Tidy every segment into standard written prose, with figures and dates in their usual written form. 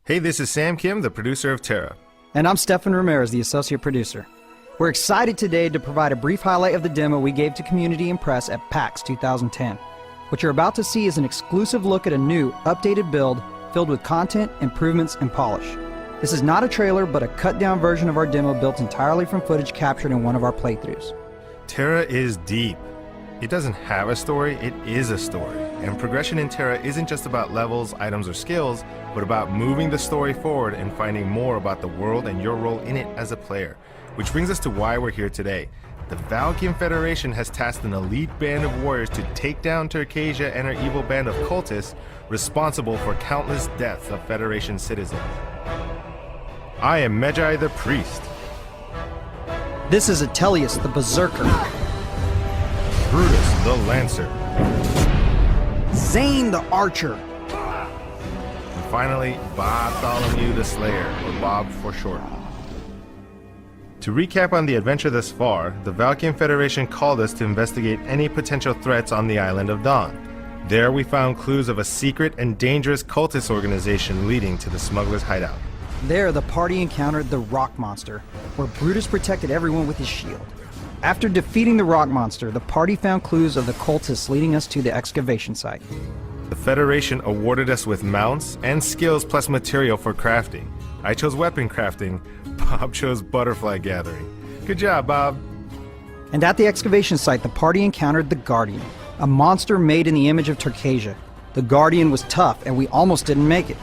Hey, this is Sam Kim, the producer of TERA. And I'm Stefan Ramirez, the associate producer. We're excited today to provide a brief highlight of the demo we gave to community and press at PAX 2010. What you're about to see is an exclusive look at a new, updated build filled with content, improvements, and polish. This is not a trailer, but a cut-down version of our demo built entirely from footage captured in one of our playthroughs. TERA is deep. It doesn't have a story, it is a story. And progression in TERA isn't just about levels, items, or skills, but about moving the story forward and finding more about the world and your role in it as a player. Which brings us to why we're here today. The Valkyrian Federation has tasked an elite band of warriors to take down Turkasia and her evil band of cultists responsible for countless deaths of Federation citizens. I am Medjai the Priest. This is Atelius the Berserker. Brutus the Lancer. Zane the Archer. And finally, Bartholomew the Slayer, or Bob for short. To recap on the adventure thus far, the Valkyrian Federation called us to investigate any potential threats on the island of Dawn. There we found clues of a secret and dangerous cultist organization leading to the smuggler's hideout. There, the party encountered the Rock Monster, where Brutus protected everyone with his shield. After defeating the Rock Monster, the party found clues of the cultists leading us to the excavation site. The Federation awarded us with mounts and skills plus material for crafting. I chose weapon crafting, Bob chose butterfly gathering. Good job, Bob. And at the excavation site, the party encountered the Guardian, a monster made in the image of Turkasia. The Guardian was tough, and we almost didn't make it.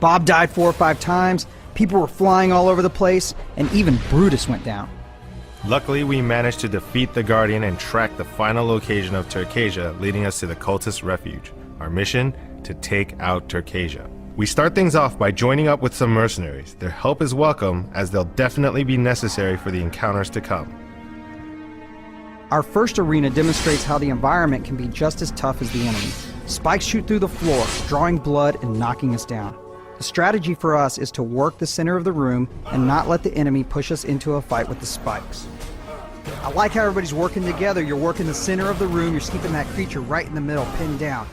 Bob died 4 or 5 times, people were flying all over the place, and even Brutus went down. Luckily, we managed to defeat the Guardian and track the final location of Turkasia, leading us to the cultist refuge. Our mission? To take out Turkasia. We start things off by joining up with some mercenaries. Their help is welcome, as they'll definitely be necessary for the encounters to come. Our first arena demonstrates how the environment can be just as tough as the enemy. Spikes shoot through the floor, drawing blood and knocking us down. The strategy for us is to work the center of the room and not let the enemy push us into a fight with the spikes. I like how everybody's working together. You're working the center of the room, you're keeping that creature right in the middle, pinned down.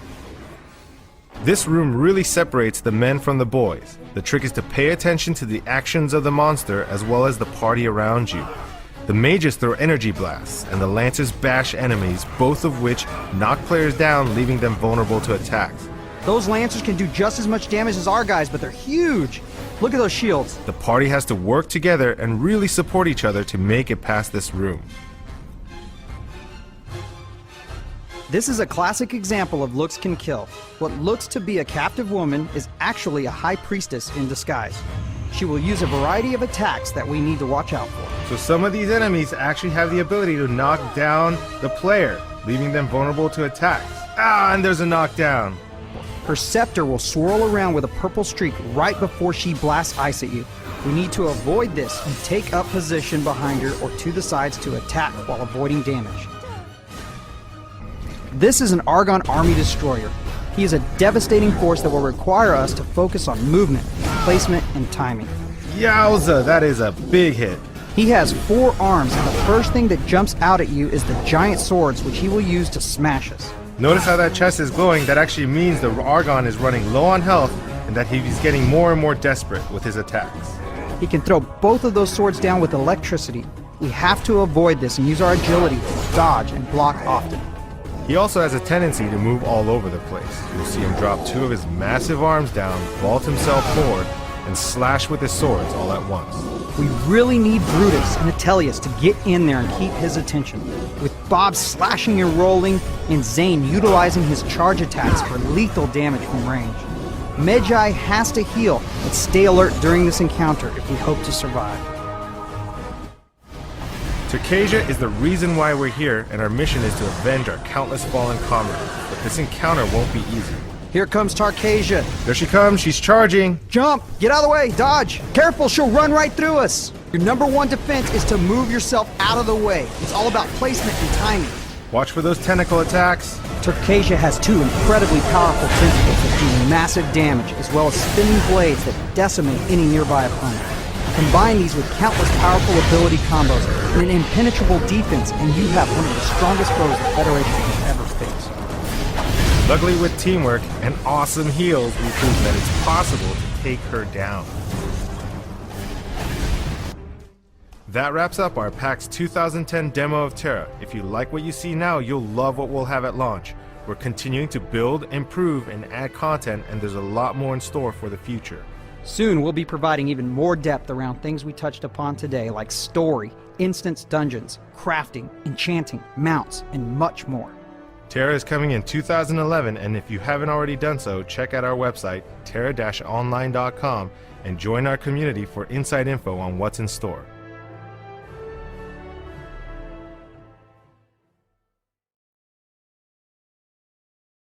This room really separates the men from the boys. The trick is to pay attention to the actions of the monster as well as the party around you. The mages throw energy blasts, and the lancers bash enemies, both of which knock players down, leaving them vulnerable to attacks. Those lancers can do just as much damage as our guys, but they're huge! Look at those shields! The party has to work together and really support each other to make it past this room. This is a classic example of looks can kill. What looks to be a captive woman is actually a high priestess in disguise. She will use a variety of attacks that we need to watch out for. So some of these enemies actually have the ability to knock down the player, leaving them vulnerable to attacks. Ah, and there's a knockdown. Her scepter will swirl around with a purple streak right before she blasts ice at you. We need to avoid this and take up position behind her or to the sides to attack while avoiding damage. This is an Argon army destroyer. He is a devastating force that will require us to focus on movement, placement, and timing. Yowza, that is a big hit. He has 4 arms, and the first thing that jumps out at you is the giant swords, which he will use to smash us. Notice how that chest is glowing. That actually means the Argon is running low on health and that he's getting more and more desperate with his attacks. He can throw both of those swords down with electricity. We have to avoid this and use our agility to dodge and block often. He also has a tendency to move all over the place. You'll see him drop 2 of his massive arms down, vault himself forward, and slash with his swords all at once. We really need Brutus and Atelius to get in there and keep his attention. With Bob slashing and rolling, and Zane utilizing his charge attacks for lethal damage from range. Medjai has to heal and stay alert during this encounter if we hope to survive. Turkasia is the reason why we're here, and our mission is to avenge our countless fallen comrades. But this encounter won't be easy. Here comes Turkasia. There she comes, she's charging. Jump! Get out of the way! Dodge! Careful, she'll run right through us! Your #1 defense is to move yourself out of the way. It's all about placement and timing. Watch for those tentacle attacks. Turkasia has 2 incredibly powerful tentacles that do massive damage, as well as spinning blades that decimate any nearby opponent. Combine these with countless powerful ability combos and an impenetrable defense, and you have one of the strongest foes the Federation has ever faced. Luckily, with teamwork and awesome heals, we proved that it's possible to take her down. That wraps up our PAX 2010 demo of Terra. If you like what you see now, you'll love what we'll have at launch. We're continuing to build, improve, and add content, and there's a lot more in store for the future. Soon we'll be providing even more depth around things we touched upon today, like story, instance dungeons, crafting, enchanting, mounts, and much more. Terra is coming in 2011, and if you haven't already done so, check out our website, terra-online.com, and join our community for inside info on what's in store.